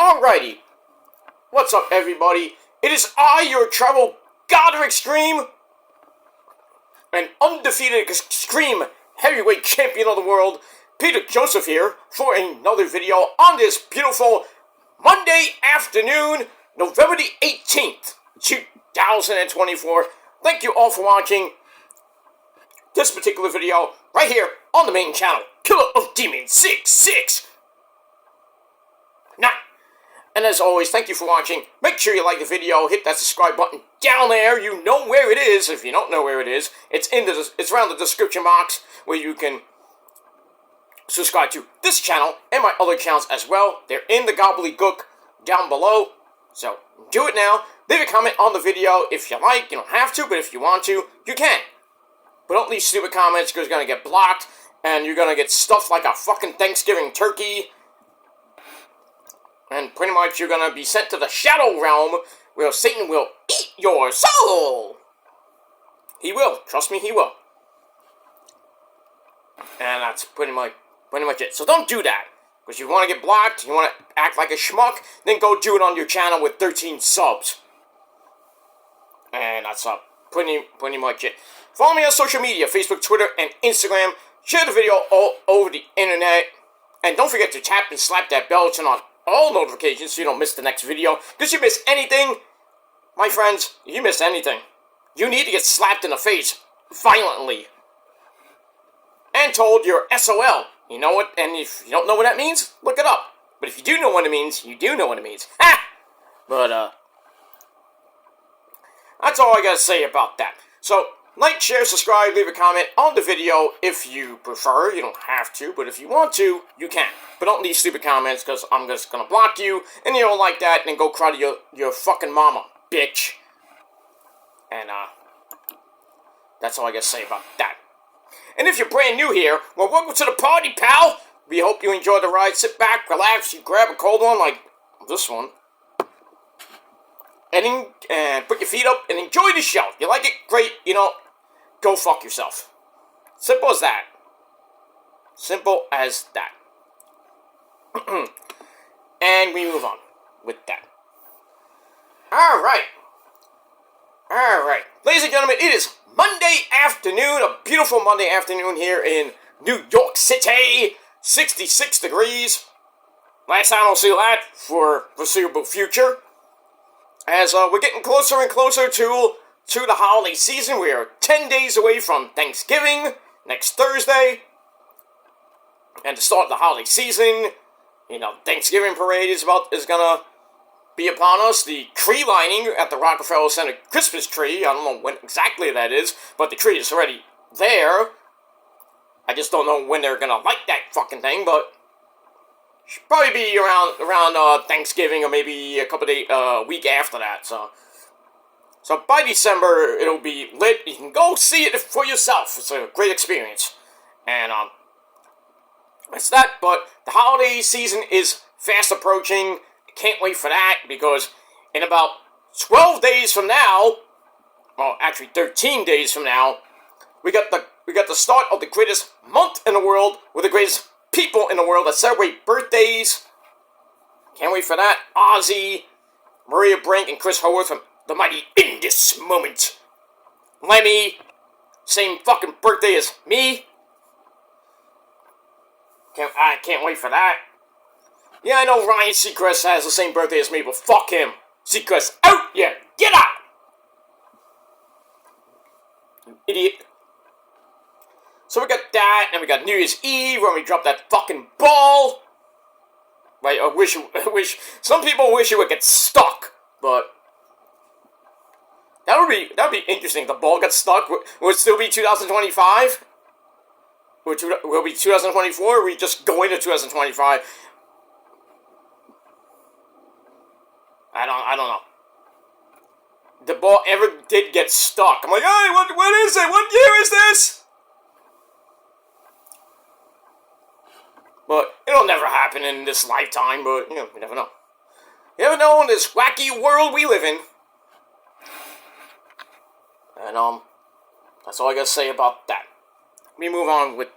Alrighty, what's up everybody? It is I, your travel god of extreme, and undefeated extreme heavyweight champion of the world, Peter Joseph here, for another video on this beautiful Monday afternoon, November the 18th, 2024. Thank you all for watching this particular video right here on the main channel, Killer of Demons 669. And as always, thank you for watching. Make sure you like the video, hit that subscribe button down there. You know where it is. If you don't know where it is, it's around the description box where you can subscribe to this channel and my other channels as well. They're in the gobbledygook down below. So do it now. Leave a comment on the video if you like. You don't have to, but if you want to, you can. But don't leave stupid comments because you're going to get blocked and you're going to get stuffed like a fucking Thanksgiving turkey. And pretty much you're going to be sent to the Shadow Realm where Satan will eat your soul. He will. Trust me, he will. And that's pretty much it. So don't do that. Because you want to get blocked, you want to act like a schmuck, then go do it on your channel with 13 subs. And that's pretty much it. Follow me on social media, Facebook, Twitter, and Instagram. Share the video all over the internet. And don't forget to tap and slap that bell to turn on all notifications so you don't miss the next video. Because you miss anything, my friends, you miss anything. You need to get slapped in the face violently. And told you're SOL. You know what? And if you don't know what that means, look it up. But if you do know what it means, you do know what it means. Ha! But, that's all I gotta say about that. So, like, share, subscribe, leave a comment on the video if you prefer. You don't have to, but if you want to, you can. But don't leave stupid comments, because I'm just gonna block you, and you don't like that, and then go cry to your fucking mama, bitch. And, that's all I gotta say about that. And if you're brand new here, well, welcome to the party, pal! We hope you enjoy the ride. Sit back, relax, you grab a cold one like this one. And put your feet up and enjoy the show. You like it? Great. You know, go fuck yourself. Simple as that. Simple as that. And we move on with that. Alright. Alright. Ladies and gentlemen, it is Monday afternoon. A beautiful Monday afternoon here in New York City. 66 degrees. Last time I'll see that for foreseeable future. As we're getting closer and closer to the holiday season. We are 10 days away from Thanksgiving, next Thursday. And to start the holiday season, you know, Thanksgiving parade is gonna be upon us. The tree lining at the Rockefeller Center Christmas tree, I don't know when exactly that is, but the tree is already there. I just don't know when they're gonna light that fucking thing, but should probably be around Thanksgiving or maybe a couple days, week after that. So by December it'll be lit. You can go see it for yourself. It's a great experience, and it's that. But the holiday season is fast approaching. Can't wait for that because in about 12 days from now, well, actually 13 days from now, we got the start of the greatest month in the world with the greatest people in the world that celebrate birthdays. Can't wait for that. Ozzy, Maria Brink, and Chris Howard from the mighty In This Moment. Lemmy, same fucking birthday as me. I can't wait for that. Yeah, I know Ryan Seacrest has the same birthday as me, but fuck him. Seacrest out! Yeah, get out! You idiot. So we got that, and we got New Year's Eve when we dropped that fucking ball. Right, I wish some people wish it would get stuck, but that would be interesting. The ball got stuck. Would it still be 2025? Will it be 2024? Or are we just going to 2025? I don't know. The ball ever did get stuck. I'm like, hey, what is it? What year is this? But it'll never happen in this lifetime, but, you know, you never know. You never know in this wacky world we live in. And, that's all I gotta say about that. We move on. But,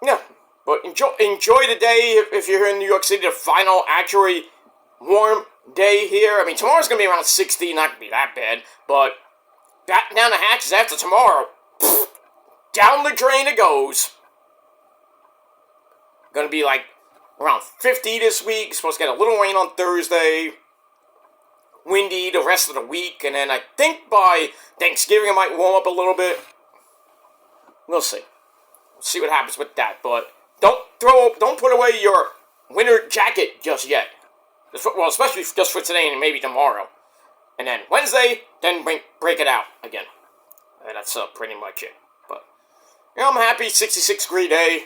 yeah, But enjoy the day if you're here in New York City. The final actually warm day here. I mean, tomorrow's gonna be around 60, not gonna be that bad. But batten down the hatches after tomorrow. Down the drain it goes. Gonna be like around 50 this week. Supposed to get a little rain on Thursday. Windy the rest of the week. And then I think by Thanksgiving it might warm up a little bit. We'll see. We'll see what happens with that. But don't put away your winter jacket just yet. Well, especially just for today and maybe tomorrow. And then Wednesday, then break it out again. And that's pretty much it. But, I'm happy. 66-degree day.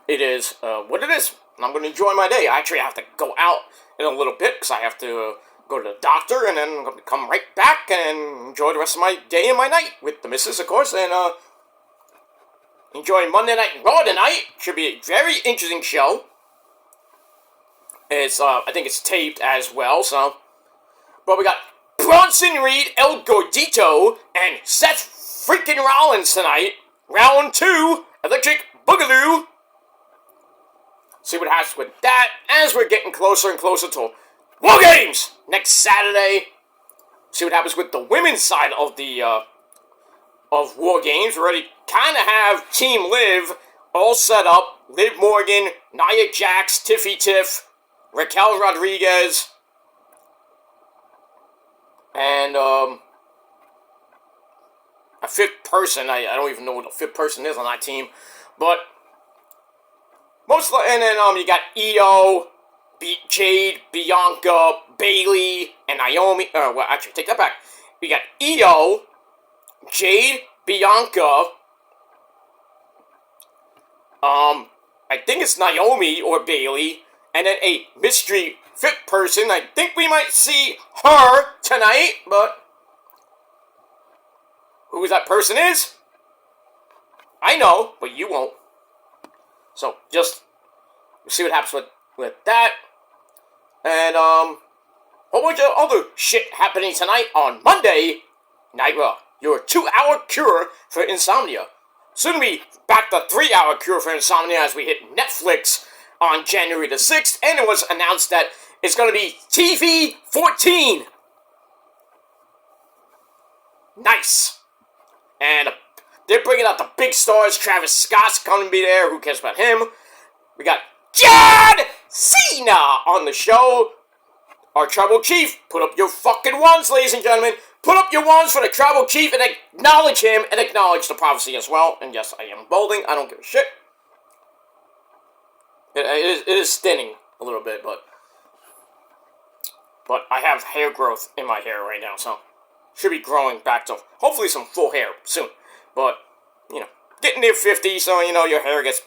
It is what it is. And I'm going to enjoy my day. I actually have to go out in a little bit because I have to go to the doctor. And then I'm going to come right back and enjoy the rest of my day and my night with the missus, of course. And enjoy Monday Night Raw tonight. Should be a very interesting show. It's I think it's taped as well, so. But we got Bronson Reed, El Gordito, and Seth freaking Rollins tonight. Round 2, Electric Boogaloo. See what happens with that as we're getting closer and closer to War Games next Saturday. See what happens with the women's side of the of War Games. We already kind of have Team Liv all set up. Liv Morgan, Nia Jax, Tiffy Tiff, Raquel Rodriguez, and a fifth person. I don't even know what the fifth person is on that team, but and then you got Io, Jade, Bianca, Bayley, and Naomi. Well, actually, take that back. We got Io, Jade, Bianca. I think it's Naomi or Bayley. And then a mystery fifth person. I think we might see her tonight, but who that person is, I know, but you won't. So just see what happens with that. And a whole bunch of other shit happening tonight on Monday Night Raw. Your 2-hour cure for insomnia. Soon to be back to 3-hour cure for insomnia as we hit Netflix on January the 6th, and it was announced that it's going to be TV 14. Nice. And they're bringing out the big stars. Travis Scott's going to be there. Who cares about him? We got John Cena on the show. Our Tribal Chief. Put up your fucking ones, ladies and gentlemen. Put up your ones for the Tribal Chief and acknowledge him and acknowledge the prophecy as well. And yes, I am bolding. I don't give a shit. It is thinning a little bit, but I have hair growth in my hair right now, so should be growing back to hopefully some full hair soon. But getting near 50, so your hair gets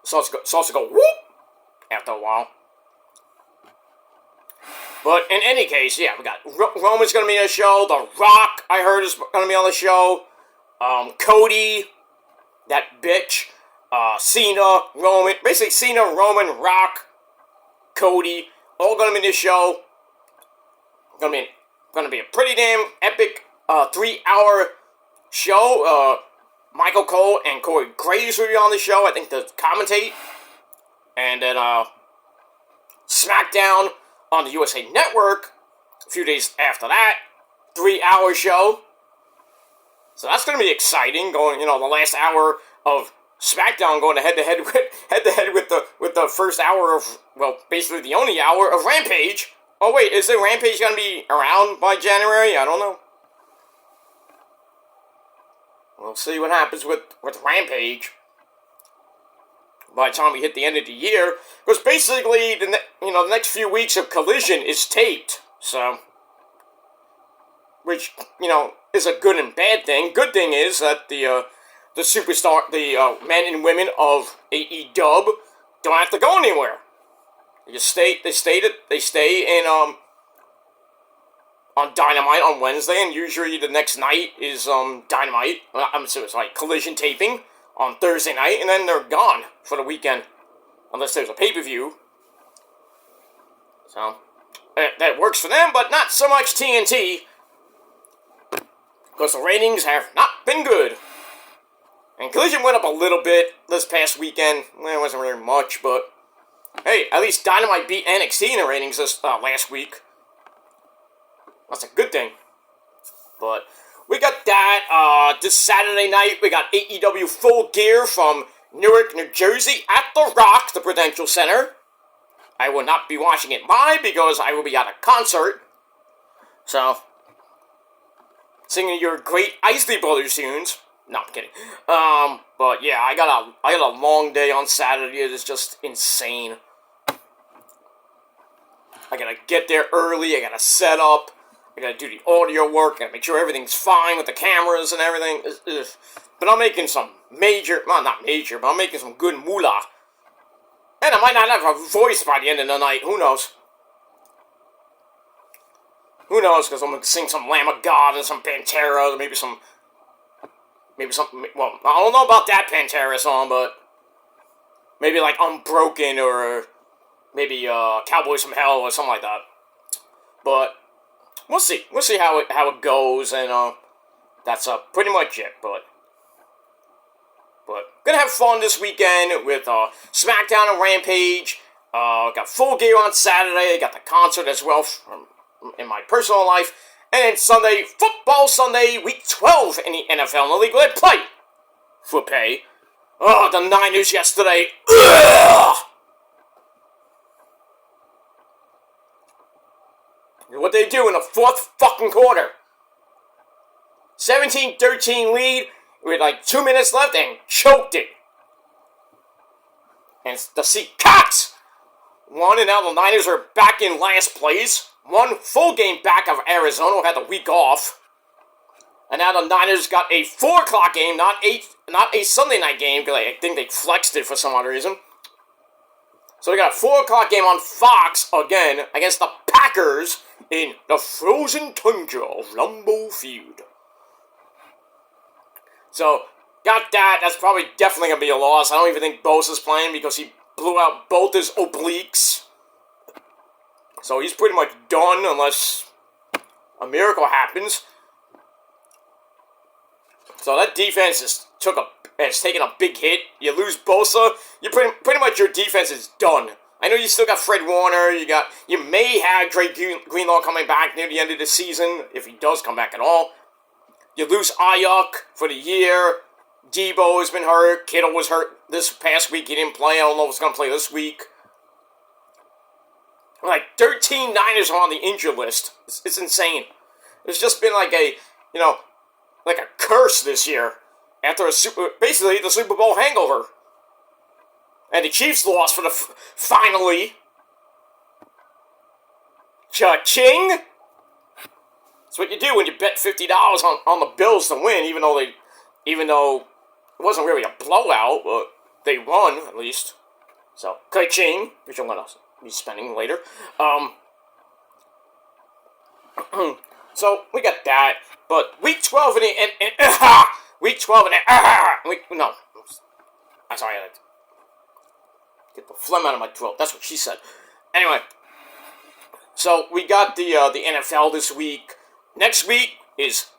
starts to go whoop after a while. But in any case, yeah, we got Roman's gonna be on the show. The Rock, I heard, is gonna be on the show. Cody, that bitch. Cena, Roman, basically Cena, Roman, Rock, Cody, all gonna be in this show. Gonna be a pretty damn epic 3-hour show. Michael Cole and Corey Graves will be on the show, I think, to commentate. And then SmackDown on the USA Network a few days after that. 3-hour show. So that's gonna be exciting. Going, the last hour of SmackDown going head to head with the first hour of, well, basically the only hour of Rampage. Oh wait, is the Rampage gonna be around by January? I don't know. We'll see what happens with Rampage by the time we hit the end of the year, because basically the next few weeks of Collision is taped. So, which is a good and bad thing. Good thing is that the superstar, the men and women of AEW don't have to go anywhere. They just stay. They stay in on Dynamite on Wednesday, and usually the next night is Dynamite. I'm sorry, it's like Collision taping on Thursday night, and then they're gone for the weekend, unless there's a pay-per-view. So that works for them, but not so much TNT, because the ratings have not been good. And Collision went up a little bit this past weekend. Well, it wasn't really much, but hey, at least Dynamite beat NXT in the ratings this last week. That's a good thing. But we got that this Saturday night. We got AEW Full Gear from Newark, New Jersey at The Rock, the Prudential Center. I will not be watching it live because I will be at a concert. So, singing your great Isley Brothers tunes. No, I'm kidding. But yeah, I got a long day on Saturday. It's just insane. I gotta get there early. I gotta set up. I gotta do the audio work. I gotta make sure everything's fine with the cameras and everything. But I'm making some major, well, not major, but I'm making some good moolah. And I might not have a voice by the end of the night. Who knows? Who knows? Because I'm gonna sing some Lamb of God and some Pantera, maybe some. Well, I don't know about that Pantera song, but maybe like Unbroken or maybe Cowboys from Hell or something like that. But we'll see. We'll see how it goes, and that's pretty much it. But gonna have fun this weekend with SmackDown and Rampage. Got Full Gear on Saturday. Got the concert as well in my personal life. And then Sunday, Football Sunday, Week 12 in the NFL in the league where they play for pay. Oh, the Niners yesterday. Ugh! What they do in the fourth fucking quarter. 17-13 lead with like 2 minutes left and choked it. And the Seahawks won, and now the Niners are back in last place. One full game back of Arizona, who had the week off. And now the Niners got a 4 o'clock game, not a Sunday night game, because I think they flexed it for some odd reason. So they got a 4 o'clock game on Fox again against the Packers in the frozen tundra of Lambeau Field. So, got that. That's probably definitely going to be a loss. I don't even think Bosa's playing because he blew out both his obliques. So he's pretty much done unless a happens. So that defense has taken a big hit. You lose Bosa, you pretty much your defense is done. I know you still got Fred Warner. You may have Dre Greenlaw coming back near the end of the season if he does come back at all. You lose Ayuk for the year. Debo has been hurt. Kittle was hurt this past week. He didn't play. I don't know if he's going to play this week. Like, 13 Niners are on the injured list. It's insane. It's just been like a curse this year. After basically the Super Bowl hangover. And the Chiefs lost for finally. Cha-ching! That's what you do when you bet $50 on the Bills to win, even though it wasn't really a blowout, but they won, at least. So, ka-ching, which I'm going to be spending later. So, we got that. But week 12 week 12 no. I'm sorry, I had to get the phlegm out of my throat. That's what she said. Anyway. So, we got the NFL this week. Next week is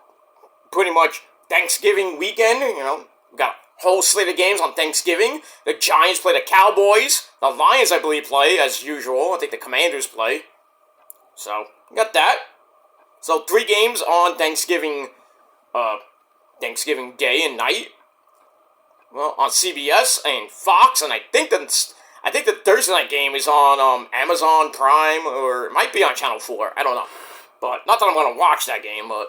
pretty much Thanksgiving weekend, We got a whole slate of games on Thanksgiving. The Giants play the Cowboys. The Lions, I believe, play, as usual. I think the Commanders play. So, got that. So, 3 games on Thanksgiving Day and night. Well, on CBS and Fox, and I think the Thursday night game is on Amazon Prime, or it might be on Channel 4. I don't know. But, not that I'm going to watch that game, but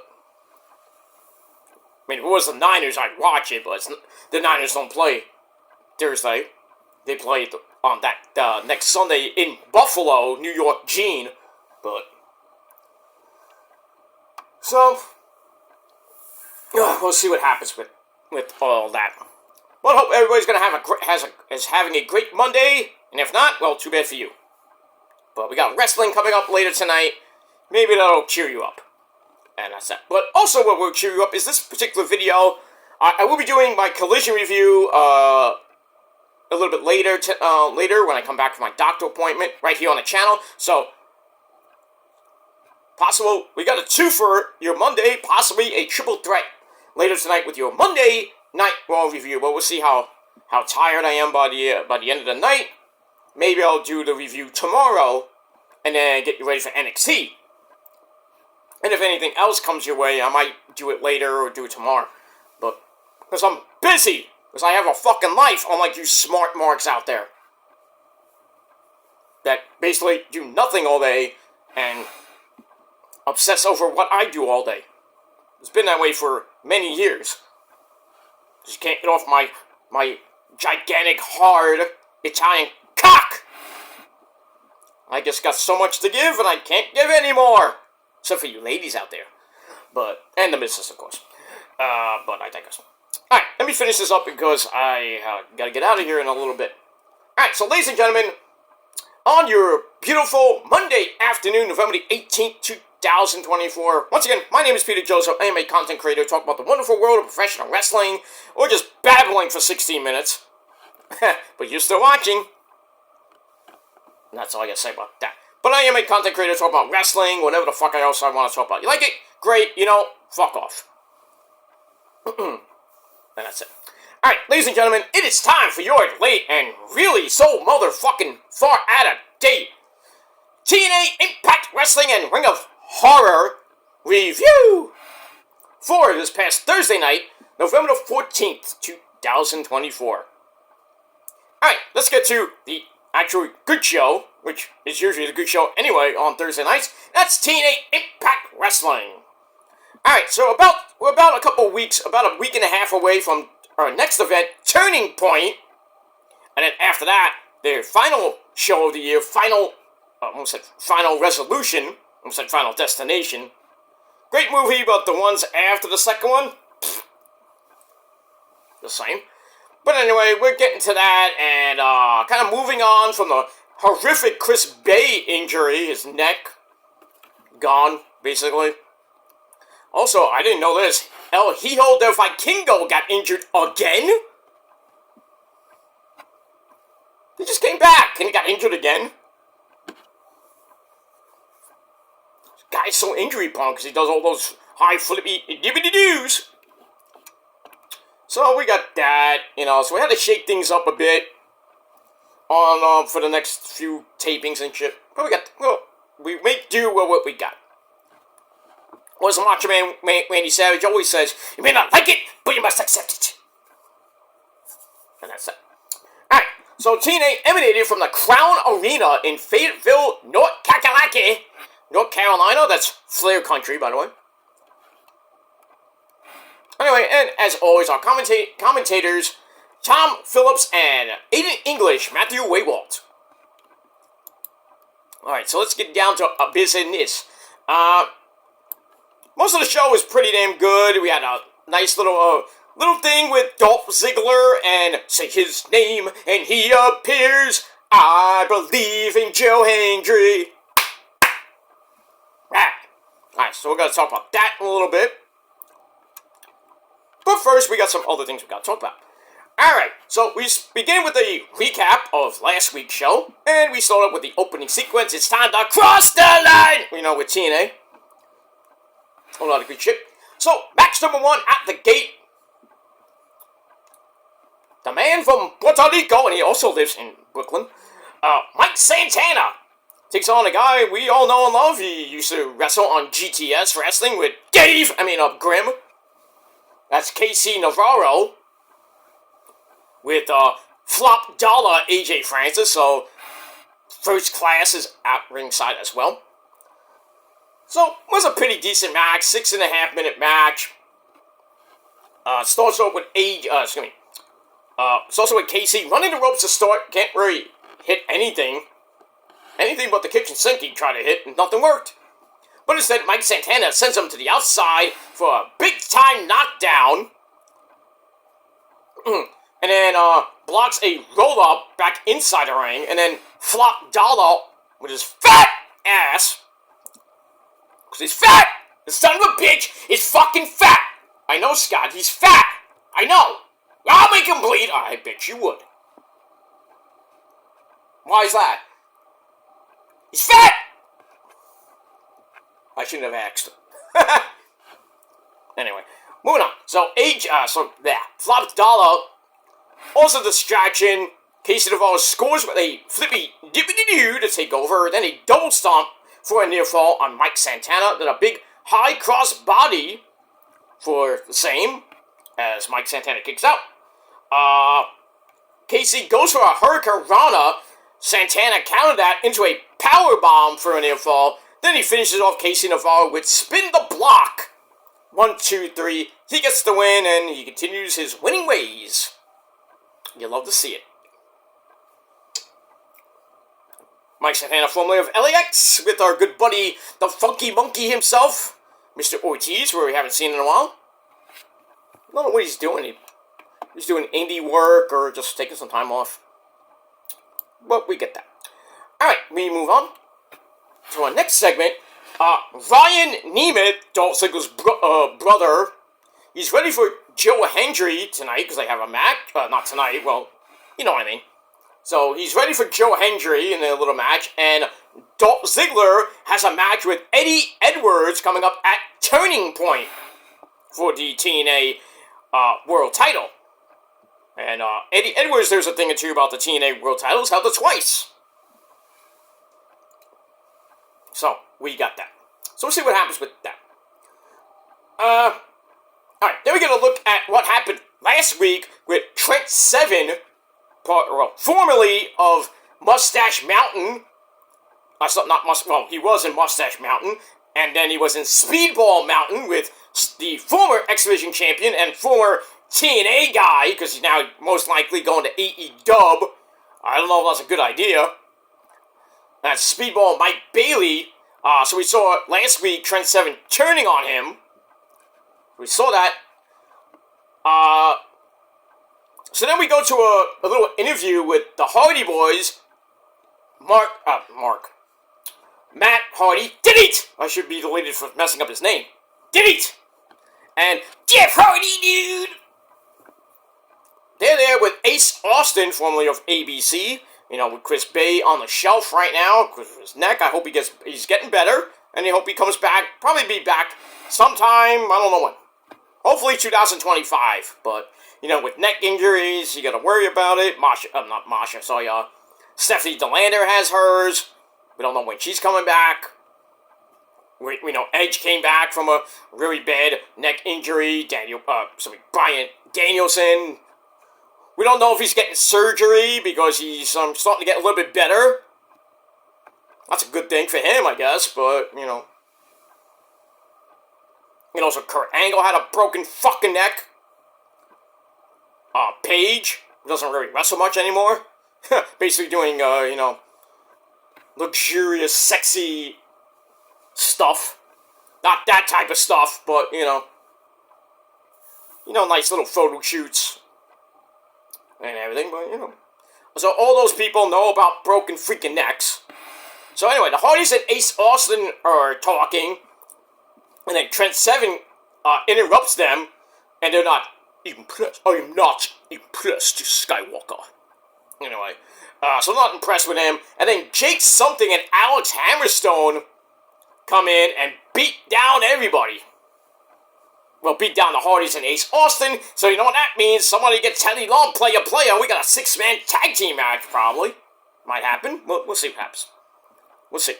I mean, if it was the Niners, I'd watch it, but the Niners don't play Thursday. They play on that next Sunday in Buffalo, New York, Gene. But so we'll see what happens with all that. Well, I hope everybody's gonna is having a great Monday, and if not, well, too bad for you. But we got wrestling coming up later tonight. Maybe that'll cheer you up. And that's that. But also what will cheer you up is this particular video. I will be doing my Collision review a little bit later when I come back from my doctor appointment right here on the channel. So, possible, we got a 2 for your Monday, possibly a triple threat later tonight with your Monday night Raw review, but we'll see how tired I am by the end of the night. Maybe I'll do the review tomorrow, and then get you ready for NXT. And if anything else comes your way, I might do it later or do it tomorrow. But, because I'm busy, because I have a fucking life, unlike you smart marks out there. That basically do nothing all day, and obsess over what I do all day. It's been that way for many years. Just can't get off my gigantic, hard Italian cock! I just got so much to give, and I can't give any more! Except for you ladies out there. And the missus, of course. But I digress. Alright, let me finish this up because I gotta get out of here in a little bit. Alright, so ladies and gentlemen, on your beautiful Monday afternoon, November the 18th, 2024. Once again, my name is Peter Joseph. I am a content creator talking about the wonderful world of professional wrestling, or just babbling for 16 minutes. But you're still watching. And that's all I gotta say about that. But I am a content creator talking about wrestling, whatever the fuck else I want to talk about. You like it? Great. You know, fuck off. And that's it. Alright, ladies and gentlemen, it is time for your late and really so motherfucking far out of date TNA Impact Wrestling and Ring of Horror review for this past Thursday night, November 14th, 2024. Alright, let's get to the actual good show, which is usually the good show anyway on Thursday nights. That's TNA Impact Wrestling. Alright, so we're about a couple weeks, about a week and a half away from our next event, Turning Point. And then after that, their final show of the year, final resolution, almost said Final Destination. Great movie, but the ones after the second one, the same. But anyway, we're getting to that, and kind of moving on from the horrific Chris Bay injury, his neck gone, basically. Also, I didn't know this. El Hijo del Vikingo got injured again? He just came back, and he got injured again? This guy's so injury-prone, because he does all those high flippy dibbity-doos. So we got that, so we had to shake things up a bit on for the next few tapings and shit. But we make do with what we got. As Macho Man Randy Savage always says, you may not like it, but you must accept it. And that's it. Alright, so TNA emanated from the Crown Arena in Fayetteville, North Carolina. That's Flair country, by the way. Anyway, and as always, our commentators, Tom Phillips and Aiden English, Matthew Waywalt. Alright, so let's get down to business. Most of the show was pretty damn good. We had a nice little thing with Dolph Ziggler and say his name and he appears. I believe in Joe Hendry. Alright, so we're going to talk about that in a little bit. But first, we got some other things we got to talk about. Alright, so we begin with a recap of last week's show. And we start up with the opening sequence. It's time to cross the line! With TNA. A lot of good shit. So, match number 1 at the gate. The man from Puerto Rico, and he also lives in Brooklyn, Mike Santana, takes on a guy we all know and love. He used to wrestle on GTS Wrestling with Grim. That's KC Navarro. With Flop Dollar AJ Francis, so First Class is at ringside as well. So, it was a pretty decent match, 6.5 minute match. Starts off with starts with KC running the ropes to start, can't really hit anything. Anything but the kitchen sink he tried to hit, and nothing worked. But instead, Mike Santana sends him to the outside for a big-time knockdown. And then, blocks a roll-up back inside the ring, and then Flop Dollar with his fat ass. Because he's fat! The son of a bitch is fucking fat! I know, Scott, he's fat! I know! I'll make him bleed! I bet you would. Why is that? He's fat! I shouldn't have asked. Anyway. moving on. So Flop Dollar, also distraction. Casey Navarro scores with a flippy dippity-doo to take over. Then a double stomp for a near fall on Mike Santana. Then a big high cross body for the same as Mike Santana kicks out. Casey goes for a Hurricane Rana. Santana countered that into a power bomb for a near fall. Then he finishes off Casey Navarro with spin the block. 1, 2, 3. He gets the win and he continues his winning ways. You love to see it. Mike Santana, formerly of LAX, with our good buddy, the Funky Monkey himself, Mr. Ortiz, where we haven't seen in a while. I don't know what he's doing. He's doing indie work or just taking some time off. But we get that. Alright, we move on to our next segment. Ryan Nemeth, Dolph Ziggler's brother, he's ready for Joe Hendry tonight, because they have a match. Not tonight, well, you know what I mean. So he's ready for Joe Hendry in a little match, and Dolph Ziggler has a match with Eddie Edwards coming up at Turning Point for the TNA World Title. And Eddie Edwards, there's a thing or two about the TNA World Titles, held it twice. So, we got that. So we'll see what happens with that. Alright, then we're going to look at what happened last week with Trent Seven, formerly of Mustache Mountain. He was in Mustache Mountain, and then he was in Speedball Mountain with the former X Division champion and former TNA guy, because he's now most likely going to AEW. I don't know if that's a good idea. That's Speedball Mike Bailey. So we saw last week Trent Seven turning on him. We saw that. So then we go to a little interview with the Hardy Boys. Matt Hardy. Delete! I should be deleted for messing up his name. Delete! And Jeff Hardy, dude! They're there with Ace Austin, formerly of ABC. You know, with Chris Bay on the shelf right now because of his neck. I hope he's getting better, and I hope he comes back. Probably be back sometime. I don't know when. Hopefully 2025. But you know, with neck injuries, you got to worry about it. Stephanie DeLander has hers. We don't know when she's coming back. We know Edge came back from a really bad neck injury. Bryan Danielson. We don't know if he's getting surgery because he's starting to get a little bit better. That's a good thing for him, I guess, but, you know. So Kurt Angle had a broken fucking neck. Paige, who doesn't really wrestle much anymore. Basically doing, luxurious, sexy stuff. Not that type of stuff, but, nice little photo shoots. And everything, but, So all those people know about broken freaking necks. So anyway, the Hardys and Ace Austin are talking, and then Trent Seven interrupts them, and they're not impressed. I am not impressed, Skywalker. Anyway, so I'm not impressed with him. And then Jake Something and Alex Hammerstone come in and beat down everybody. Well, beat down the Hardys and Ace Austin, so you know what that means? Somebody gets Teddy Long, player. We got a 6-man tag team match, probably. Might happen. We'll see what happens. We'll see.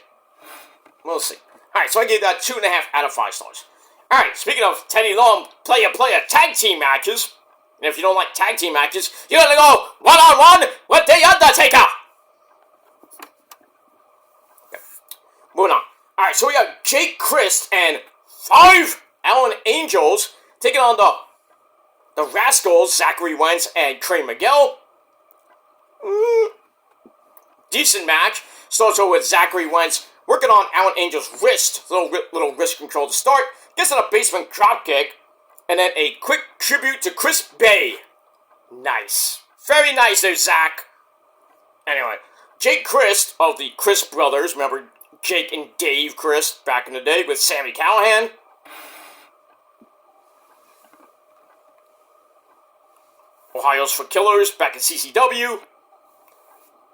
Alright, so I gave that 2.5 out of 5 stars. Alright, speaking of Teddy Long, player tag team matches, and if you don't like tag team matches, you gotta go one-on-one with The Undertaker! Okay. Moving on. Alright, so we got Jake Christ and 5 Allen Angels taking on the Rascals, Zachary Wentz and Trey Miguel. Decent match. Starts over with Zachary Wentz working on Allen Angel's wrist. Little wrist control to start. Gets on a basement dropkick. And then a quick tribute to Chris Bay. Nice. Very nice there, Zach. Anyway, Jake Christ of the Christ brothers. Remember Jake and Dave Christ back in the day with Sami Callihan. Ohio's for Killers back in CCW.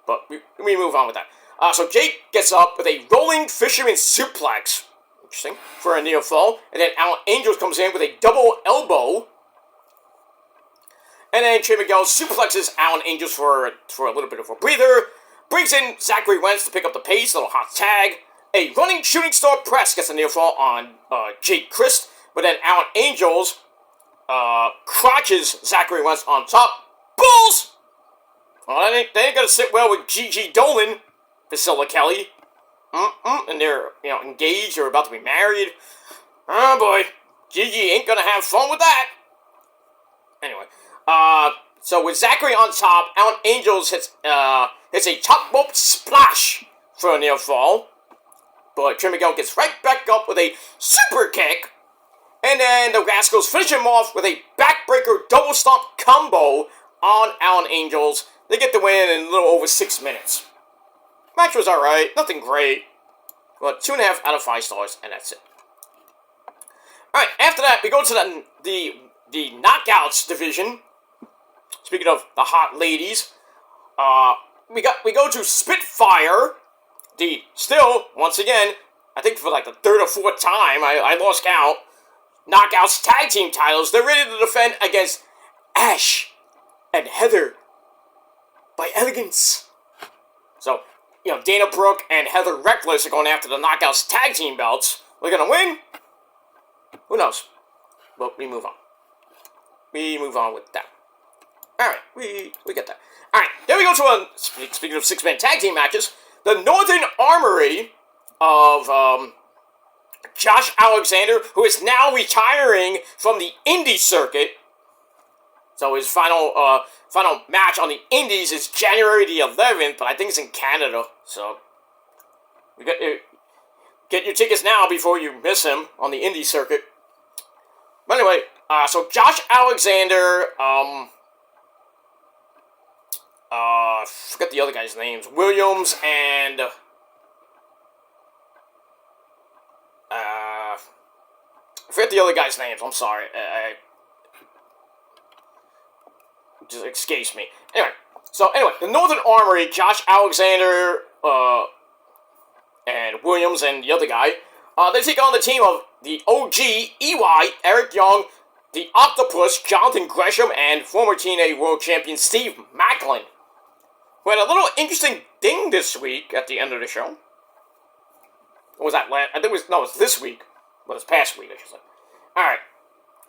But we move on with that. So Jake gets up with a rolling fisherman suplex. Interesting. For a near fall. And then Alan Angels comes in with a double elbow. And then Trey Miguel suplexes Alan Angels for a little bit of a breather. Brings in Zachary Wentz to pick up the pace. Little hot tag. A running shooting star press gets a near fall on Jake Christ. But then Alan Angels crotches Zachary Wentz on top. Bulls! Well, they ain't gonna sit well with Gigi Dolan, Priscilla Kelly. And they're, engaged or about to be married. Oh boy, Gigi ain't gonna have fun with that. Anyway, so with Zachary on top, Alan Angels hits a top rope splash for a near fall. But Trey Miguel gets right back up with a super kick. And then the Rascals finish him off with a backbreaker double stomp combo on Alan Angels. They get the win in a little over 6 minutes. Match was alright, nothing great. But 2.5 out of 5 stars, and that's it. Alright, after that, we go to the Knockouts division. Speaking of the hot ladies, we go to Spitfire. Still, once again, I think for like the third or fourth time, I lost count. Knockouts tag team titles. They're ready to defend against Ash and Heather by Elegance. So, Dana Brooke and Heather Reckless are going after the Knockouts tag team belts. We're going to win? Who knows? But we move on. We move on with that. Alright, we get that. Alright, then we go to speaking of 6-man tag team matches, the Northern Armory of Josh Alexander, who is now retiring from the indie circuit. So his final match on the indies is January the 11th, but I think it's in Canada. So get your tickets now before you miss him on the indie circuit. But anyway, so Josh Alexander, forget the other guys' names, Williams and forget the other guys' names. I'm sorry. Just escapes me. Anyway, the Northern Armory, Josh Alexander, and Williams, and the other guy, they take on the team of the OG, EY, Eric Young, the Octopus, Jonathan Gresham, and former TNA World Champion Steve Macklin. We had a little interesting thing this week at the end of the show. What was that? I think it was this week. Well, it's past week, I should say. Alright.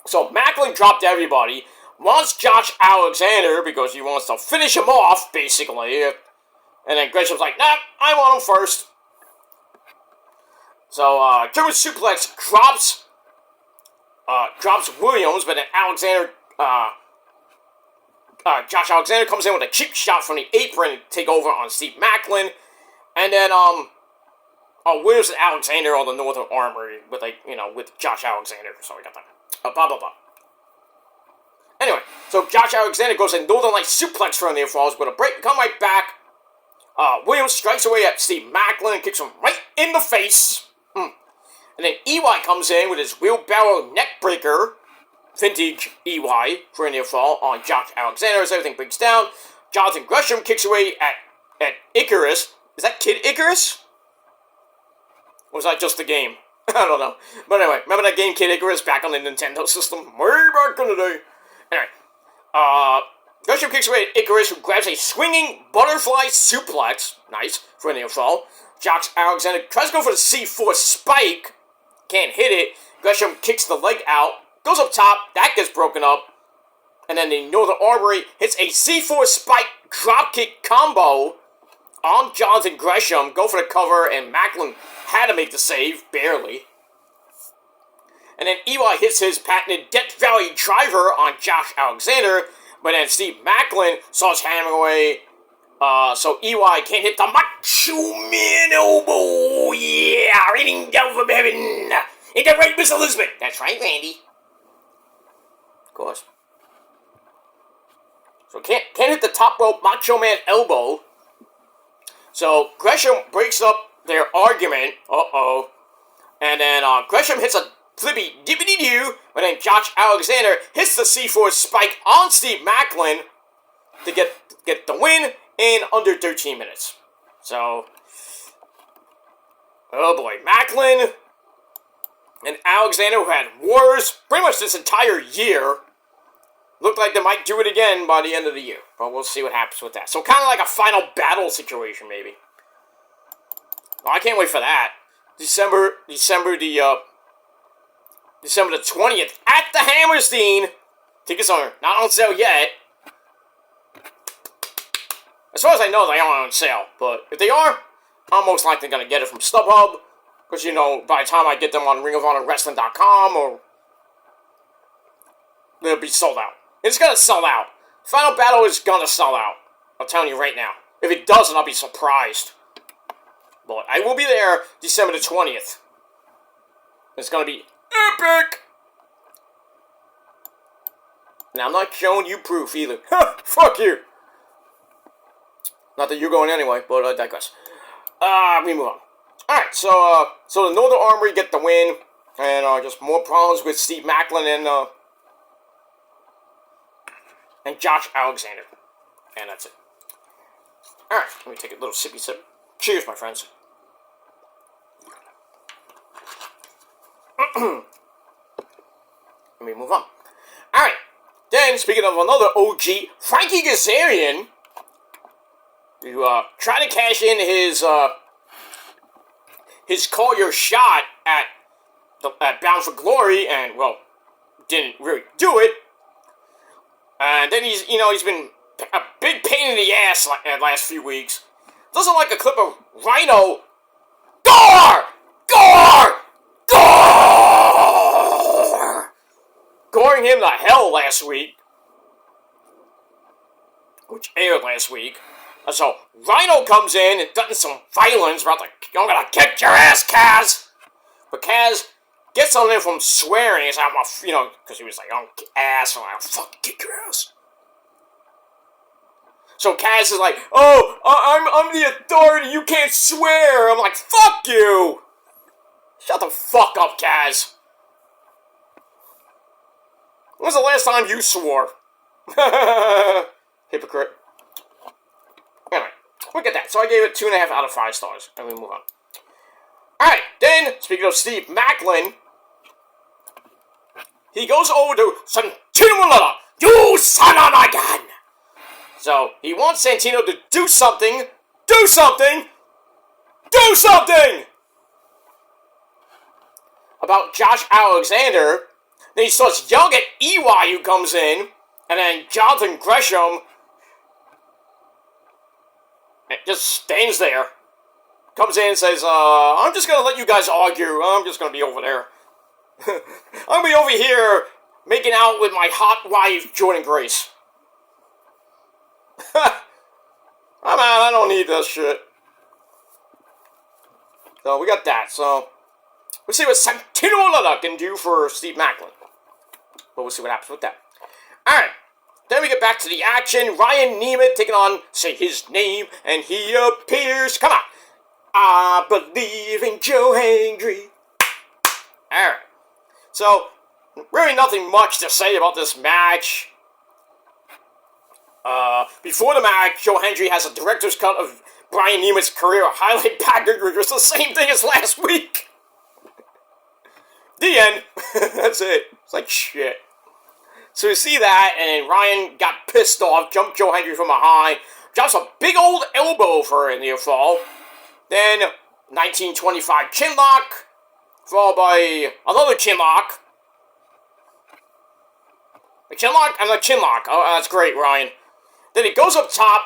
So, Macklin dropped everybody. Wants Josh Alexander because he wants to finish him off, basically. And then Gresham's like, nah, I want him first. So, German Suplex drops Williams, but then Josh Alexander comes in with a cheap shot from the apron to take over on Steve Macklin. And then, Williams and Alexander on the Northern Armory with Josh Alexander. So we got that. Blah, blah, blah. Anyway, so Josh Alexander goes in Northern Light suplex for a near falls with a break. Come right back. Williams strikes away at Steve Macklin and kicks him right in the face. And then EY comes in with his wheelbarrow neckbreaker, vintage EY, for a near fall on Josh Alexander as everything breaks down. Jonathan Gresham kicks away at Icarus. Is that Kid Icarus? Or was that just the game? I don't know. But anyway, remember that game Kid Icarus back on the Nintendo system? Way back in the day. Anyway, Gresham kicks away at Icarus, who grabs a swinging butterfly suplex. Nice, for a near fall. Josh Alexander tries to go for the C4 spike. Can't hit it. Gresham kicks the leg out. Goes up top. That gets broken up. And then the Northern Armory hits a C4 spike dropkick combo on Jonathan Gresham. Go for the cover, and Macklin had to make the save, barely. And then EY hits his patented Death Valley driver on Josh Alexander, but then Steve Macklin starts hammering away, so EY can't hit the Macho Man elbow. Yeah, raining down from heaven. Ain't that right, Miss Elizabeth? That's right, Randy. Of course. So can't hit the top rope Macho Man elbow. So Gresham breaks up their argument. And then Gresham hits a flippy dippity doo, but then Josh Alexander hits the C4 spike on Steve Macklin to get the win in under 13 minutes. So, oh boy, Macklin and Alexander, who had wars pretty much this entire year, looked like they might do it again by the end of the year. But we'll see what happens with that. So kind of like a final battle situation, maybe. Oh, I can't wait for that. December the 20th at the Hammerstein. Tickets are not on sale yet. As far as I know, they aren't on sale. But if they are, I'm most likely going to get it from StubHub. Because, you know, by the time I get them on ringofhonorwrestling.com, or they'll be sold out. It's going to sell out. Final Battle is going to sell out. I'm telling you right now. If it doesn't, I'll be surprised. But I will be there December the 20th. It's going to be epic! Now, I'm not showing you proof either. Fuck you! Not that you're going anyway, but I digress. We move on. Alright, so the Northern Armory get the win, and just more problems with Steve Macklin and Josh Alexander. And that's it. Alright, let me take a little sippy sip. Cheers, my friends. Let me move on. Alright, then, speaking of another OG, Frankie Kazarian, who tried to cash in his Call Your Shot at Bound for Glory, and, well, didn't really do it. And then he's been a big pain in the ass the last few weeks. Doesn't like a clip of Rhino. Gore! Gore! Gore! Goring him to hell last week. Which aired last week. And so, Rhino comes in and does some violence about I'm gonna kick your ass, Kaz! But Kaz gets on there from swearing. He's like, because he was like, I'm ass. I'm like, I'll fucking kick your ass. So Kaz is like, oh, I'm the authority. You can't swear. I'm like, fuck you. Shut the fuck up, Kaz. When was the last time you swore? Hypocrite. Anyway, look at that. So I gave it 2.5 out of 5 stars. And we move on. Alright, then, speaking of Steve Macklin, he goes over to Santino Marella. You son of a gun! So, he wants Santino to do something. Do something! Do something! About Josh Alexander. Then he starts yelling at EY, who comes in. And then Jonathan Gresham just stands there. Comes in and says, I'm just going to let you guys argue. I'm just going to be over there. I'm going to be over here making out with my hot wife, Jordan Grace. I'm out. I don't need this shit. So we got that. So we'll see what Santino Marella can do for Steve Macklin. But we'll see what happens with that. Alright. Then we get back to the action. Ryan Nemeth taking on, say his name, and he appears. Come on. I believe in Joe Hendry. Alright. So, really nothing much to say about this match. Before the match, Joe Hendry has a director's cut of Brian Nemeth's career highlight package, which was the same thing as last week. The end. That's it. It's like shit. So you see that, and Ryan got pissed off, jumped Joe Hendry from behind, drops a big old elbow for a near fall. Then, 1925 chinlock, followed by another chinlock. A chinlock and a chinlock. Oh, that's great, Ryan. Then he goes up top.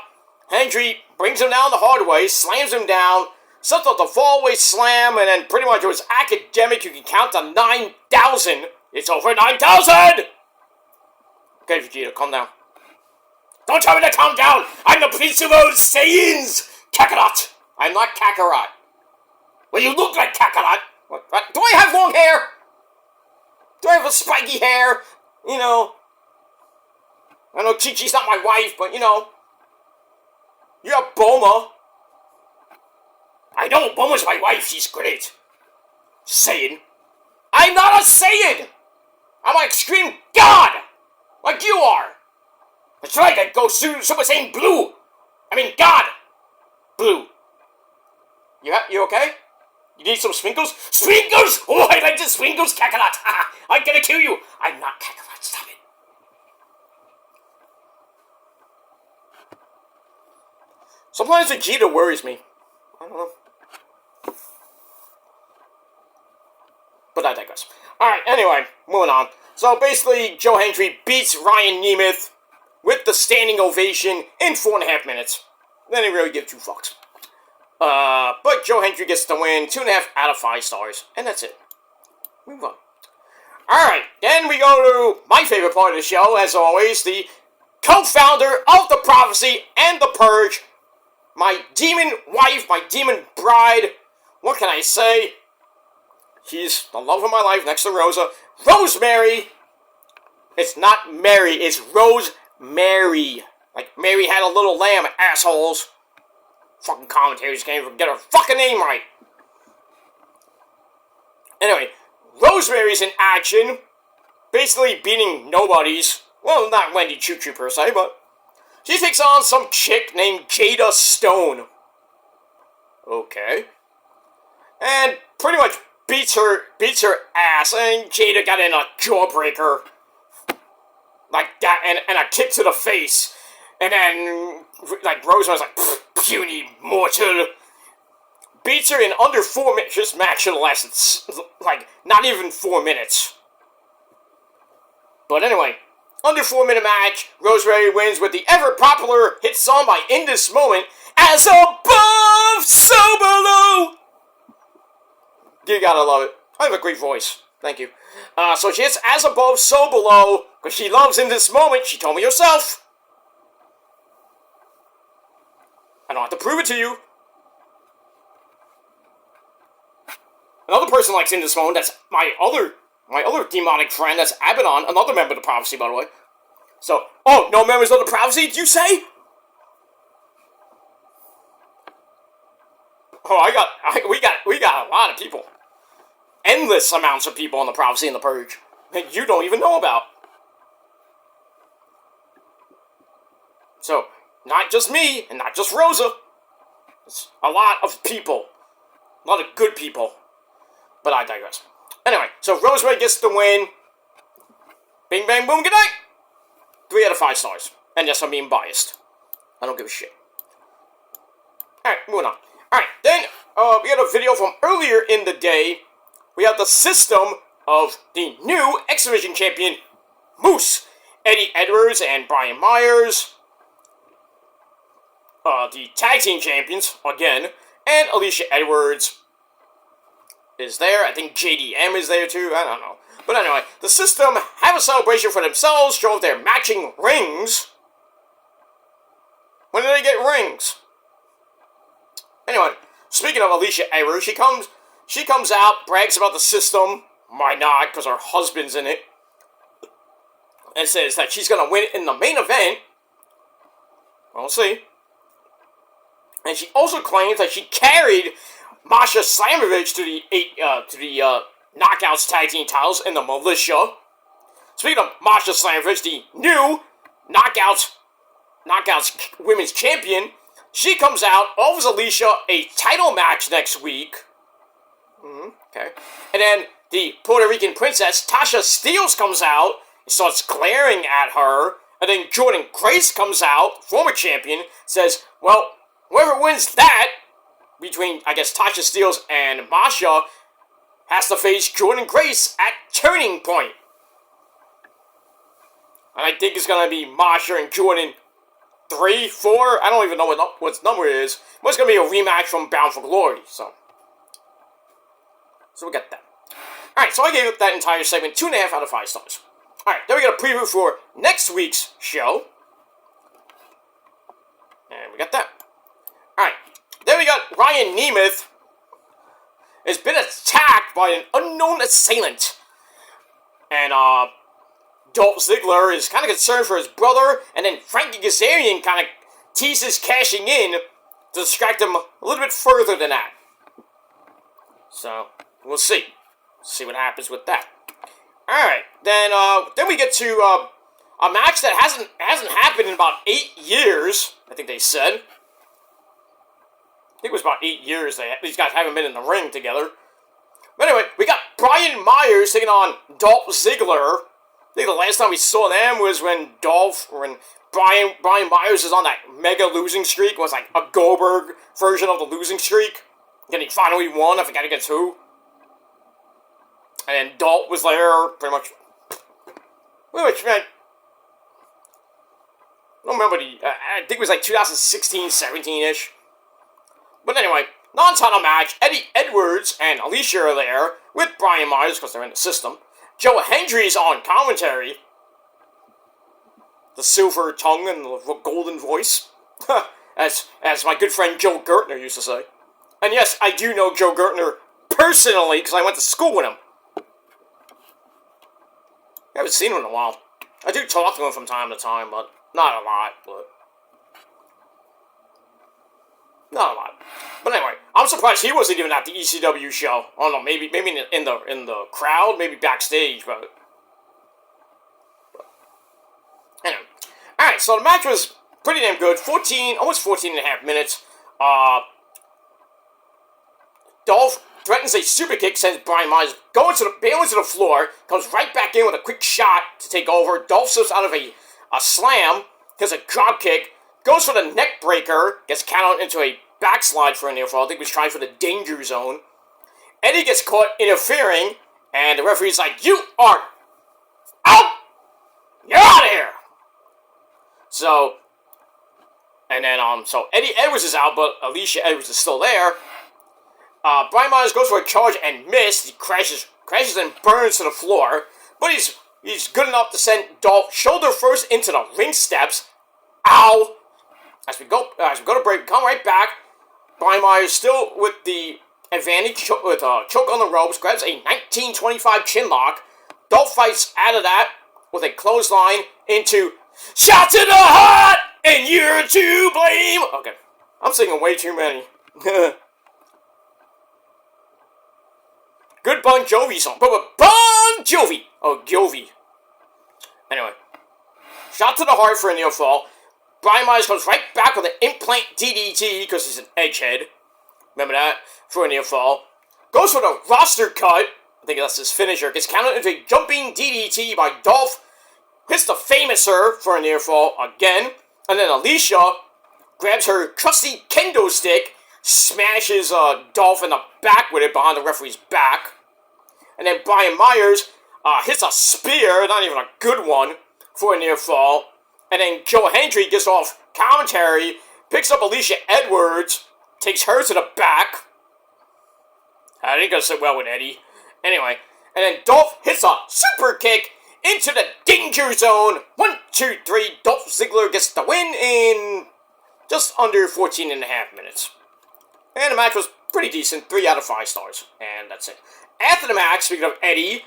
Hendry brings him down the hard way, slams him down, sets up the fallaway slam, and then pretty much it was academic. You can count to 9,000. It's over 9,000! Okay, Vegeta, calm down. Don't tell me to calm down! I'm the Prince of Old Saiyans! Kakarot! I'm not Kakarot. Well, you look like Kakarot. What? Do I have long hair? Do I have a spiky hair? You know. I know Chi-Chi's not my wife, but you know. You have Bulma. I know Bulma's my wife. She's great. Saiyan. I'm not a Saiyan! I'm an extreme god! Like you are! That's right, I go Super Saiyan Blue! I mean God! Blue. You okay? You need some sprinkles? Sprinkles! Oh, I like the sprinkles, Kakarot! I'm gonna kill you! I'm not Kakarot, stop it. Sometimes Vegeta worries me. I don't know. But I digress. Alright, anyway, moving on. So basically, Joe Hendry beats Ryan Nemeth with the standing ovation in 4.5 minutes. Then he really gives 2 fucks. But Joe Hendry gets the win, 2.5 out of 5 stars. And that's it. Move on. Alright, then we go to my favorite part of the show, as always, the co-founder of The Prophecy and The Purge, my demon wife, my demon bride. What can I say? She's the love of my life next to Rosa. Rosemary! It's not Mary, it's Rosemary. Like Mary had a little lamb, assholes. Fucking commentators can't even get her fucking name right. Anyway, Rosemary's in action. Basically beating nobodies. Well, not Wendy Choo Choo per se, but she takes on some chick named Jada Stone. Okay. And pretty much beats her ass, and Jada got in a jawbreaker. Like that, and a kick to the face. And then, like, Rosemary's like, puny mortal. Beats her in under 4 minutes. This match should have lasted, like, not even 4 minutes. But anyway, under 4 minute match, Rosemary wins with the ever popular hit song by In This Moment, As Above, So Below. You gotta love it. I have a great voice. Thank you. So she hits As Above, So Below, because she loves In This Moment. She told me herself. I don't have to prove it to you. Another person likes In This Moment. That's my other demonic friend. That's Abaddon, another member of the Prophecy, by the way. So, oh, no members of the Prophecy, did you say? Oh, we got a lot of people. Endless amounts of people on the Prophecy and the Purge that you don't even know about. So, not just me, and not just Rosa. It's a lot of people. A lot of good people. But I digress. Anyway, so Rosemary gets the win. Bing, bang, boom, good night. 3 out of 5 stars. And yes, I'm being biased. I don't give a shit. Alright, moving on. Alright, then we had a video from earlier in the day. We have the system of the new X Division champion, Moose. Eddie Edwards and Brian Myers. The tag team champions, again. And Alicia Edwards is there. I think JDM is there too. I don't know. But anyway, the system have a celebration for themselves, show off their matching rings. When did they get rings? Anyway, speaking of Alicia Edwards, she comes out, brags about the system. Why not? Because her husband's in it. And says that she's going to win in the main event. We'll see. And she also claims that she carried Masha Slamovich to the Knockouts Tag Team titles in the Militia. Speaking of Masha Slamovich, the new Knockouts Women's Champion, she comes out, offers Alicia a title match next week. Okay. And then the Puerto Rican princess, Tasha Steelz, comes out and starts glaring at her. And then Jordan Grace comes out, former champion, says, well, whoever wins that, between, I guess, Tasha Steelz and Masha, has to face Jordan Grace at Turning Point. And I think it's going to be Masha and Jordan 3, 4, I don't even know what number it is. But it's going to be a rematch from Bound for Glory, so we got that. Alright, so I gave that entire segment 2.5 out of 5 stars. Alright, then we got a preview for next week's show. And we got that. Alright, then we got Ryan Nemeth has been attacked by an unknown assailant. And, Dolph Ziggler is kind of concerned for his brother, and then Frankie Kazarian kind of teases cashing in to distract him a little bit further than that. So, we'll see. See what happens with that. Alright, then we get to, a match that hasn't happened in about 8 years, I think they said. think it was about 8 years these guys haven't been in the ring together. But anyway, we got Brian Myers taking on Dolph Ziggler. I think the last time we saw them was when Brian Myers is on that mega losing streak. It was like a Goldberg version of the losing streak. And he finally won. I forgot against who. And Dolph was there, pretty much. Which, man, I don't remember I think it was like 2016, 17-ish. But anyway, non-title match. Eddie Edwards and Alicia are there with Brian Myers because they're in the system. Joe Hendry's on commentary. The silver tongue and the golden voice. as my good friend Joe Gertner used to say. And yes, I do know Joe Gertner personally because I went to school with him. I haven't seen him in a while. I do talk to him from time to time, but not a lot, not a lot. But anyway, I'm surprised he wasn't even at the ECW show. I don't know, maybe in the crowd, maybe backstage, but anyway. Alright, so the match was pretty damn good. Almost 14 and a half minutes. Dolph threatens a super kick, sends Brian Myers bailing to the floor, comes right back in with a quick shot to take over. Dolph slips out of a slam, does a drop kick, goes for the neck breaker, gets counted into a backslide for a near fall. I think he was trying for the danger zone. Eddie gets caught interfering, and the referee's like, "You are out! You're out of here!" So Eddie Edwards is out, but Alicia Edwards is still there. Brian Myers goes for a charge and missed. He crashes and burns to the floor. But he's good enough to send Dolph shoulder first into the ring steps. Ow! As we go to break, we come right back. Brian Myers still with the advantage with a choke on the ropes. Grabs a 1925 chin lock. Dolph fights out of that with a clothesline into shot to the heart, and you're to blame. Okay, I'm singing way too many. Good Bon Jovi song. Bon Jovi! Oh, Jovi. Anyway. Shot to the heart for a near fall. Brian Myers comes right back with an implant DDT because he's an egghead. Remember that? For a near fall. Goes for the roster cut. I think that's his finisher. Gets counted into a jumping DDT by Dolph. Hits the Famouser for a near fall again. And then Alicia grabs her trusty kendo stick. Smashes Dolph in the back with it behind the referee's back. And then Brian Myers hits a spear, not even a good one, for a near fall. And then Joe Hendry gets off commentary, picks up Alicia Edwards, takes her to the back. I think gonna sit well with Eddie. Anyway, and then Dolph hits a super kick into the danger zone. 1, 2, 3. Dolph Ziggler gets the win in just under 14 and a half minutes. And the match was pretty decent, 3 out of 5 stars. And that's it. After the match, speaking of Eddie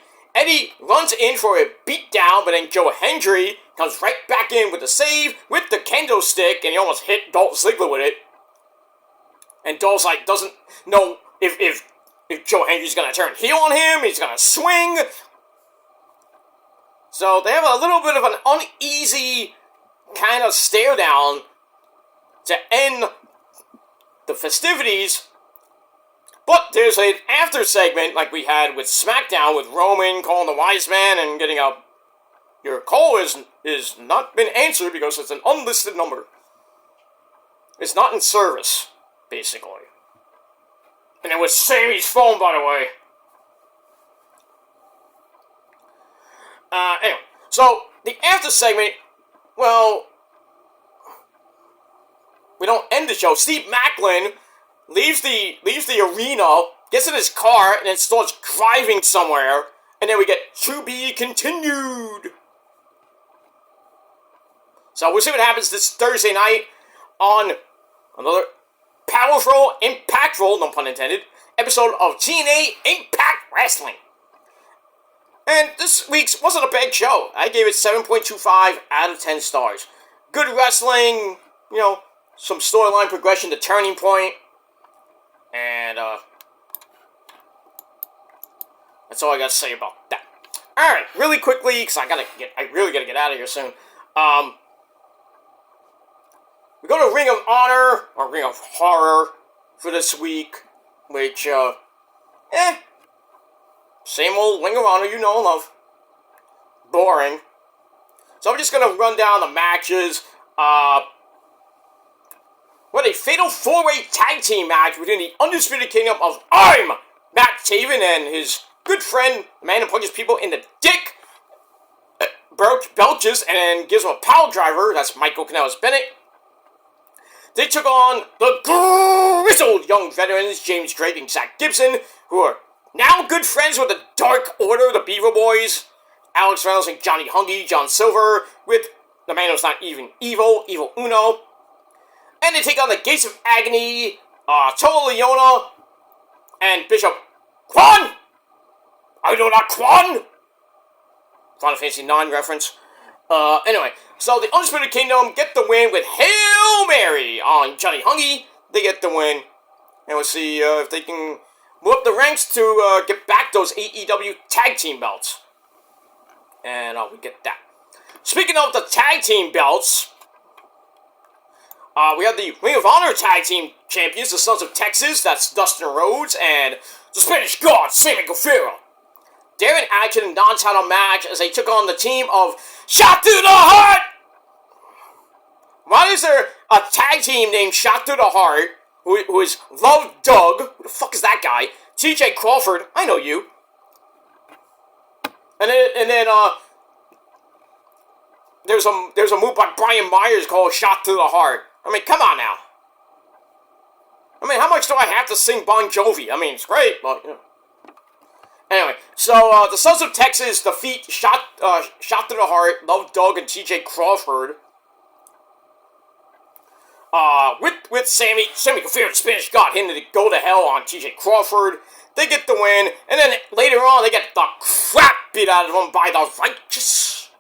runs in for a beatdown, but then Joe Hendry comes right back in with the save with the kendo stick, and he almost hit Dolph Ziggler with it. And Dolph's like, doesn't know if Joe Hendry's gonna turn heel on him, he's gonna swing. So they have a little bit of an uneasy kind of stare down to end the festivities. But there's an after segment like we had with SmackDown with Roman calling the wise man and getting a your call is not been answered because it's an unlisted number. It's not in service, basically. And it was Sammy's phone, by the way. Anyway, so the after segment, well, we don't end the show. Steve Macklin leaves the arena, gets in his car, and then starts driving somewhere. And then we get to be continued. So we'll see what happens this Thursday night on another powerful, impactful, no pun intended, episode of TNA Impact Wrestling. And this week's wasn't a bad show. I gave it 7.25 out of 10 stars. Good wrestling, some storyline progression to Turning Point. And, that's all I gotta say about that. Alright, really quickly, because I really gotta get out of here soon. We go to Ring of Honor, or Ring of Horror, for this week, which, same old Ring of Honor you know and love. Boring. So I'm just going to run down the matches. What a fatal 4-way tag team match within the Undisputed Kingdom of I'm Matt Taven and his good friend, the man who punches people in the dick, belches and gives him a power driver. That's Michael Canellis-Bennett. They took on the grizzled young veterans, James Drake and Zach Gibson, who are now good friends with the Dark Order, the Beaver Boys, Alex Reynolds and Johnny Hungy, John Silver, with the man who's not even evil, Evil Uno. And they take on the Gates of Agony, Toa Leona, and Bishop Quan! I know not Quan! Final Fantasy 9 reference. Anyway, so the Undisputed Kingdom get the win with Hail Mary on Johnny Hungy. They get the win. And we'll see if they can move up the ranks to get back those AEW tag team belts. And we get that. Speaking of the tag team belts, we have the Ring of Honor tag team champions, the Sons of Texas. That's Dustin Rhodes and the Spanish God, Sammy Guevara. They're in action in a non-title match as they took on the team of Shot Through the Heart! Why is there a tag team named Shot Through the Heart, who is Love Doug? Who the fuck is that guy? TJ Crawford, I know you. And then there's a move by Brian Myers called Shot Through the Heart. I mean, come on now. I mean, how much do I have to sing Bon Jovi? I mean, it's great, but, you know. Anyway, so, the Sons of Texas defeat Shot Through the Heart, Love Doug, and TJ Crawford. With Sammy Guevara, Spanish God, hitting the go to hell on TJ Crawford. They get the win, and then later on, they get the crap beat out of them by the Righteous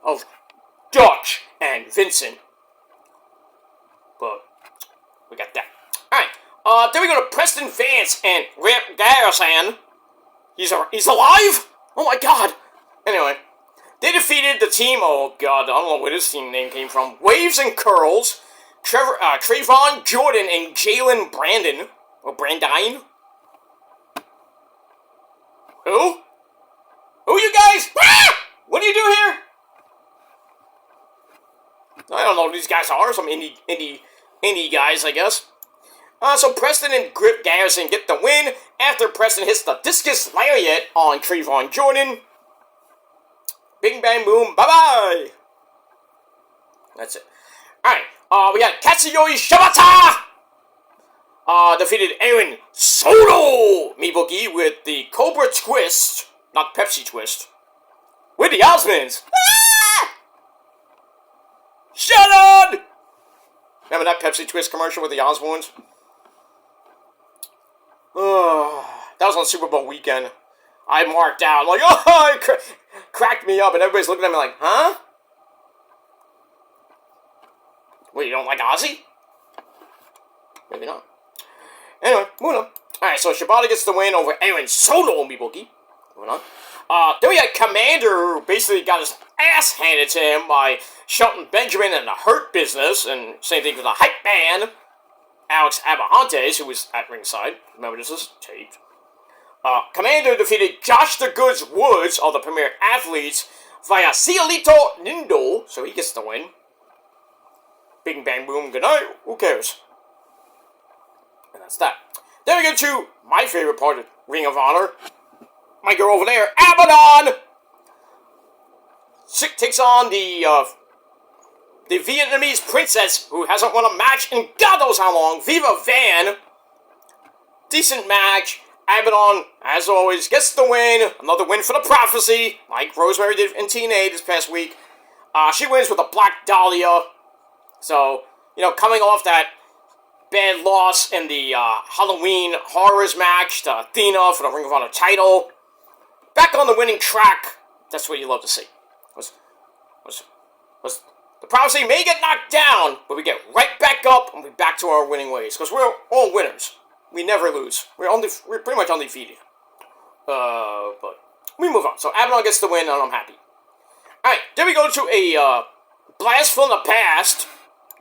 of Dutch and Vincent. But we got that. Alright, then we go to Preston Vance and Rip Garrison. He's alive? Oh my god. Anyway, they defeated the team, oh god, I don't know where this team name came from. Waves and Curls, Trayvon Jordan and Jalen Brandon. Or Brandine. Who? Who you guys? Ah! What do you do here? I don't know who these guys are. Some indie guys, I guess. So Preston and Grip Garrison get the win after Preston hits the discus lariat on Trayvon Jordan. Bing, bang, boom, bye-bye. That's it. Alright, we got Katsuyori Shibata! Defeated Aaron Soto Mibuki with the Cobra Twist, not Pepsi Twist, with the Osmonds. Ah! Shut on! Remember that Pepsi Twist commercial with the Osmonds? That was on Super Bowl weekend. I marked out, like, oh, it cracked me up, and everybody's looking at me like, huh? Wait, you don't like Ozzy? Maybe not. Anyway, moving on. Alright, so Shibata gets the win over Aaron Soto Mibuki. Moving on. Then we had Commander, who basically got his ass handed to him by Shelton Benjamin and the Hurt Business, and same thing with the Hype Man, Alex Abrahantes, who was at ringside. Remember, this is taped. Commander defeated Josh the Goods Woods, of the Premier Athletes, via Cielito Nindo, so he gets the win. Bing, bang, boom, good night, who cares? And that's that. Then we go to my favorite part of Ring of Honor. My girl over there, Abaddon! Takes on the Vietnamese princess, who hasn't won a match in God knows how long, Viva Van. Decent match. Abaddon, as always, gets the win. Another win for the Prophecy, like Rosemary did in TNA this past week. She wins with a Black Dahlia. So, you know, coming off that bad loss in the Halloween Horrors match to Athena for the Ring of Honor title. Back on the winning track. That's what you love to see. The Prophecy may get knocked down, but we get right back up and we're back to our winning ways. Because we're all winners. We never lose. We're pretty much undefeated. But we move on. So Abaddon gets the win and I'm happy. Alright, then we go to a blast from the past.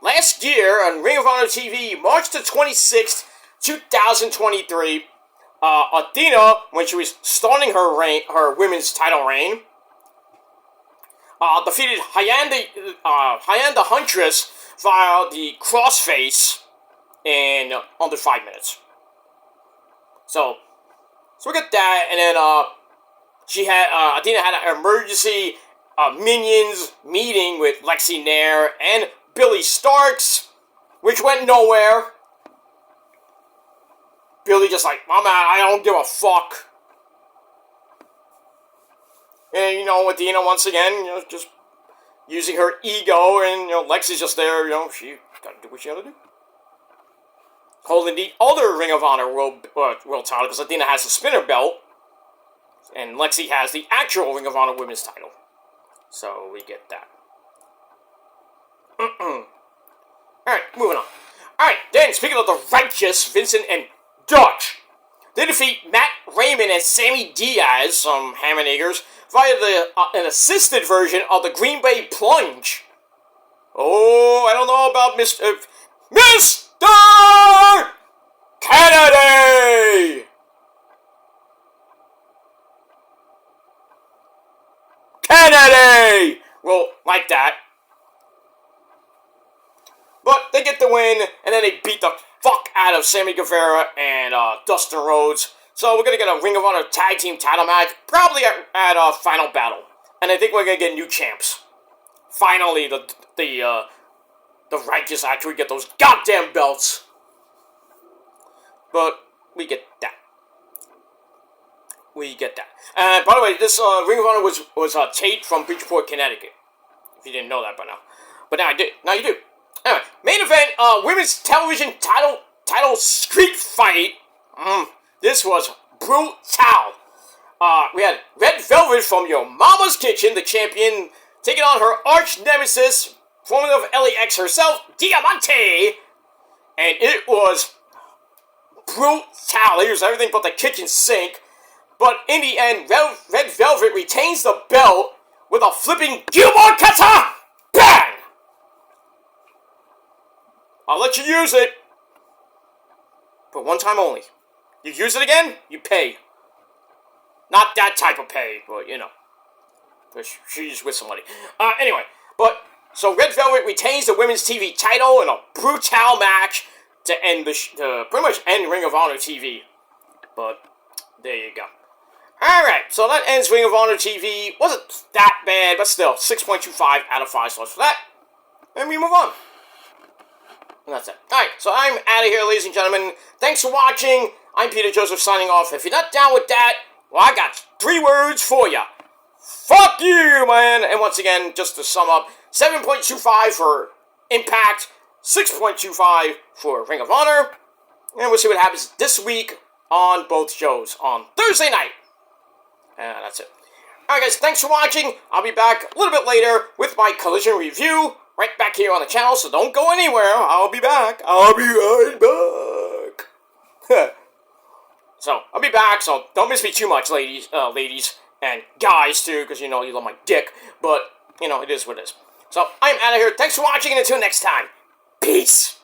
last year on Ring of Honor TV, March the 26th, 2023, Athena, when she was starting her women's title reign, defeated Hyan the Huntress via the crossface in under 5 minutes. So we got that, and then Athena had an emergency Minions meeting with Lexi Nair and Billy Starks, which went nowhere. Billy just like, "Mama, I don't give a fuck." And, Athena once again, just using her ego, and, Lexi's just there, she gotta do what she gotta do. Holding the other Ring of Honor world title, because Athena has the spinner belt, and Lexi has the actual Ring of Honor women's title. So, we get that. Alright, moving on. Alright, then, speaking of the righteous, Vincent and Dutch, they defeat Matt Raymond and Sammy Diaz, some ham and eggers, via an assisted version of the Green Bay Plunge. Oh, I don't know about Mr. Kennedy! Kennedy! Well, like that. But they get the win, and then they beat the fuck out of Sammy Guevara and Dustin Rhodes. So we're going to get a Ring of Honor Tag Team title match, probably at Final Battle. And I think we're going to get new champs. Finally, the righteous actually get those goddamn belts. But we get that. And by the way, this Ring of Honor was taped from Bridgeport, Connecticut. If you didn't know that by now. But now I did. Now you do. Anyway, main event, women's television title street fight. This was brutal. We had Red Velvet from Your Mama's Kitchen, the champion, taking on her arch nemesis, formerly of LAX herself, Diamante. And it was brutal. Here's everything but the kitchen sink. But in the end, Red Velvet retains the belt with a flipping Gilmore Kata! Bang! I'll let you use it. But one time only. You use it again, you pay. Not that type of pay, but because she's with somebody. Anyway, so Red Velvet retains the women's TV title in a brutal match to end to pretty much end Ring of Honor TV. But there you go. Alright, so that ends Ring of Honor TV. Wasn't that bad, but still, 6.25 out of 5 stars for that. And we move on. And that's it. Alright, so I'm out of here, ladies and gentlemen. Thanks for watching. I'm Peter Joseph signing off. If you're not down with that, well, I got 3 words for you. Fuck you, man. And once again, just to sum up, 7.25 for Impact, 6.25 for Ring of Honor. And we'll see what happens this week on both shows on Thursday night. And that's it. Alright, guys, thanks for watching. I'll be back a little bit later with my Collision review. Right back here on the channel, so don't go anywhere. I'll be back. I'll be right back. So, I'll be back, so don't miss me too much, ladies, and guys, too, because, you love my dick, but, it is what it is. So, I'm out of here. Thanks for watching, and until next time, peace.